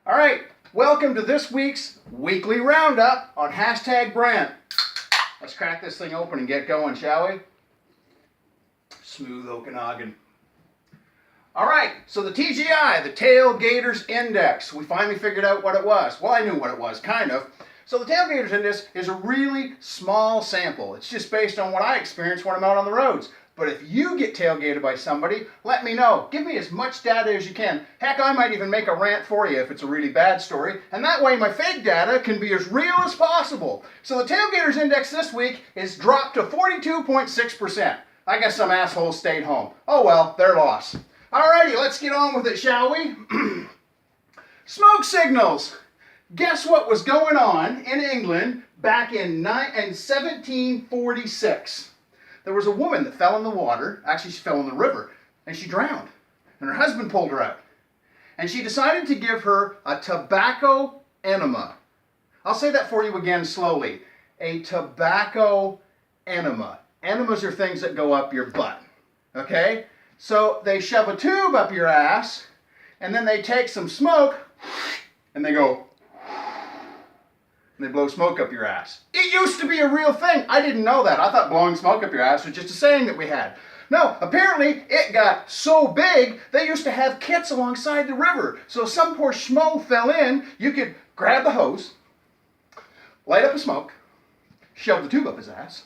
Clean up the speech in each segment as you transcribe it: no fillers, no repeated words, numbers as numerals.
All right, welcome to this week's weekly roundup on hashtag Brant. Let's crack this thing open and get going, shall we? Smooth Okanagan. All right, so the TGI, the Tailgaters Index, we finally figured out what it was. Well, I knew what it was, kind of. So the Tailgaters Index is a really small sample. It's just based on what I experience when I'm out on the roads. But if you get tailgated by somebody, let me know. Give me as much data as you can. Heck, I might even make a rant for you if it's a really bad story. And that way my fake data can be as real as possible. So the Tailgaters Index this week is dropped to 42.6%. I guess some assholes stayed home. Oh well, their loss. Alrighty, let's get on with it, shall we? Smoke signals. Guess what was going on in England back in 1746? There was a woman that fell in the water. Actually, she fell in the river, and she drowned. And her husband pulled her out. And she decided to give her a tobacco enema. I'll say that for you again slowly. A tobacco enema. Enemas are things that go up your butt. Okay? So they shove a tube up your ass, and then they take some smoke, and they go, and they blow smoke up your ass. It used to be a real thing. I didn't know that. I thought blowing smoke up your ass was just a saying that we had. No, apparently it got so big, they used to have kits alongside the river. So if some poor schmo fell in, you could grab the hose, light up a smoke, shove the tube up his ass,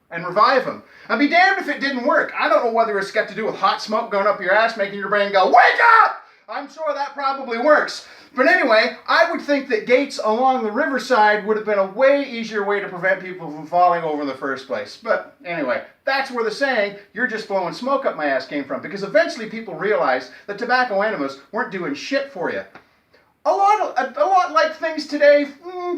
and revive him. I'd be damned if it didn't work. I don't know whether it's got to do with hot smoke going up your ass, making your brain go, wake up! I'm sure that probably works. But anyway, I would think that gates along the riverside would have been a way easier way to prevent people from falling over in the first place. But anyway, that's where the saying, you're just blowing smoke up my ass came from. Because eventually people realized that tobacco enemas weren't doing shit for you. A lot like things today,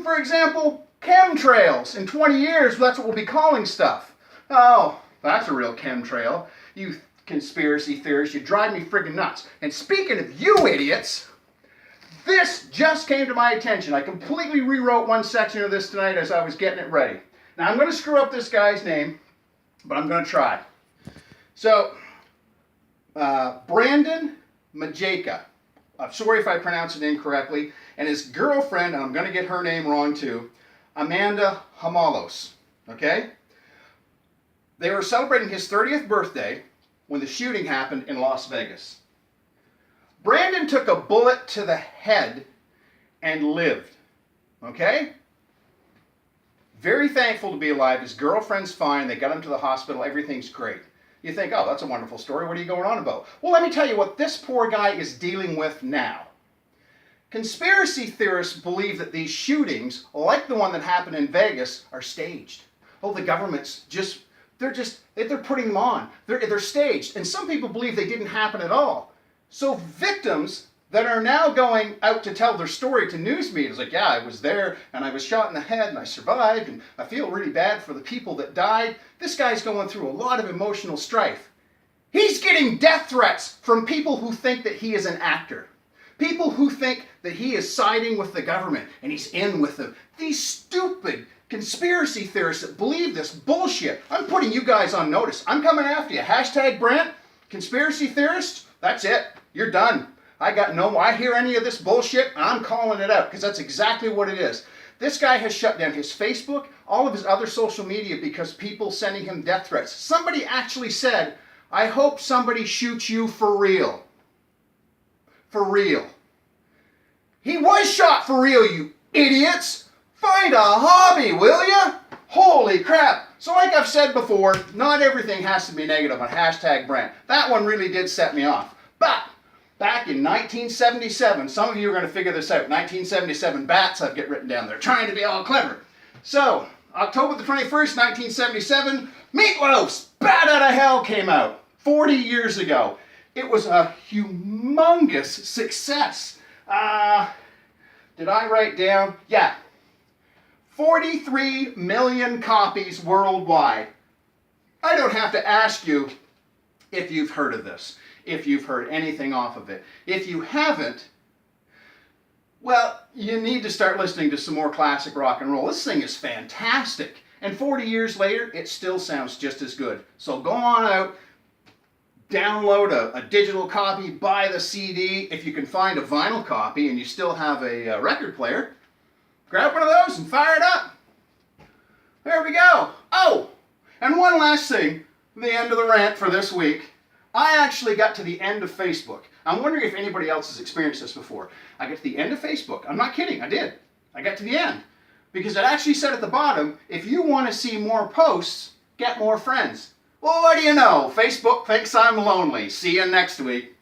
for example, chemtrails. In 20 years, that's what we'll be calling stuff. Oh, that's a real chemtrail. You conspiracy theorists, you drive me friggin' nuts. And speaking of you idiots, this just came to my attention. I completely rewrote one section of this tonight as I was getting it ready. Now I'm going to screw up this guy's name, but I'm going to try. So, Brandon Majeka, I'm sorry if I pronounce it incorrectly, and his girlfriend, and I'm going to get her name wrong too, Amanda Hamalos, okay? They were celebrating his 30th birthday when the shooting happened in Las Vegas. Brandon took a bullet to the head and lived, okay? Very thankful to be alive. His girlfriend's fine. They got him to the hospital. Everything's great. You think, oh, that's a wonderful story. What are you going on about? Well, let me tell you what this poor guy is dealing with now. Conspiracy theorists believe that these shootings, like the one that happened in Vegas, are staged. Oh, the government's they're putting them on. They're staged. And some people believe they didn't happen at all. So victims that are now going out to tell their story to news media, like, yeah, I was there and I was shot in the head and I survived and I feel really bad for the people that died. This guy's going through a lot of emotional strife. He's getting death threats from people who think that he is an actor. People who think that he is siding with the government and he's in with them. These stupid conspiracy theorists that believe this bullshit. I'm putting you guys on notice. I'm coming after you. Hashtag Brant, conspiracy theorists, that's it. You're done. I hear any of this bullshit, I'm calling it out, because that's exactly what it is. This guy has shut down his Facebook, all of his other social media, because people sending him death threats. Somebody actually said, I hope somebody shoots you for real. For real. He was shot for real, you idiots. Find a hobby, will ya? Holy crap. So like I've said before, not everything has to be negative on hashtag Brant. That one really did set me off. But back in 1977, some of you are going to figure this out. 1977 bats I've got written down there, trying to be all clever. So, October the 21st, 1977, Meatloaf's Bat Out of Hell came out 40 years ago. It was a humongous success. Did I write down? Yeah. 43 million copies worldwide. I don't have to ask you if you've heard of this, if you've heard anything off of it. If you haven't, well, you need to start listening to some more classic rock and roll. This thing is fantastic. And 40 years later, it still sounds just as good. So go on out, download a digital copy, buy the CD. If you can find a vinyl copy and you still have a record player, grab one of those and fire it up. There we go. Oh, and one last thing, the end of the rant for this week. I actually got to the end of Facebook. I'm wondering if anybody else has experienced this before. I got to the end of Facebook. I'm not kidding, I did. I got to the end. Because it actually said at the bottom, if you want to see more posts, get more friends. Well, what do you know? Facebook thinks I'm lonely. See you next week.